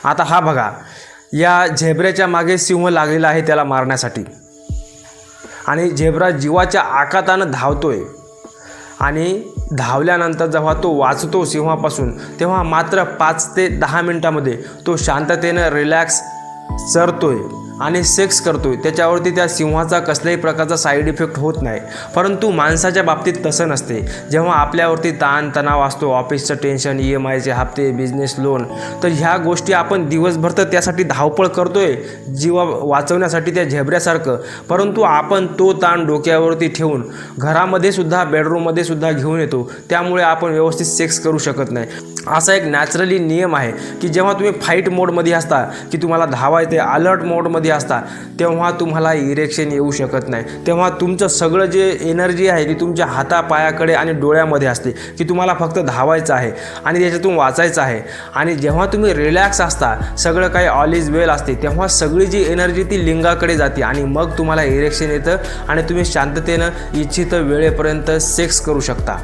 आता हा बघा, या झेब्राच्या मागे सिंह लागलेला आहे त्याला मारण्यासाठी, आणि झेब्रा जीवाच्या आकातानं धावतोय, आणि धावल्यानंतर जेव्हा तो वाचतो सिंहापासून तेव्हा मात्र 5 ते 10 मिनिटांमध्ये तो शांततेनं रिलॅक्स चरतोय आणि सेक्स करतोय. त्याच्यावरती त्या सिंहाचा कसल्याही प्रकारचा साईड इफेक्ट होत नाही. परंतु माणसाच्या बाबतीत तसं नसते. जेव्हा आपल्यावरती ताणतणाव असतो, ऑफिसचं टेन्शन, EMIचे हप्ते, बिझनेस लोन, तर ह्या गोष्टी आपण दिवसभर तर त्यासाठी धावपळ करतोय जीवा वाचवण्यासाठी त्या झेब्र्यासारखं, परंतु आपण तो ताण डोक्यावरती ठेवून घरामध्ये सुद्धा, बेडरूममध्ये सुद्धा घेऊन येतो. त्यामुळे आपण व्यवस्थित सेक्स करू शकत नाही. असा एक नॅचरली नियम आहे की जेव्हा तुम्ही फाईट मोडमध्ये असता, की तुम्हाला धावायचे, अलर्ट मोडमध्ये असता, तेव्हा तुम्हाला इरेक्शन येऊ शकत नाही. तेव्हा तुमचं सगळं जे एनर्जी आहे ती तुमच्या हातापायाकडे आणि डोळ्यामध्ये असते, की तुम्हाला फक्त धावायचं आहे आणि त्याच्यातून वाचायचं आहे. आणि जेव्हा तुम्ही रिलॅक्स असता, सगळं काही ऑल इज वेल असते, तेव्हा सगळी जी एनर्जी ती लिंगाकडे जाते आणि मग तुम्हाला इरेक्शन येतं आणि तुम्ही शांततेनं इच्छित वेळेपर्यंत सेक्स करू शकता.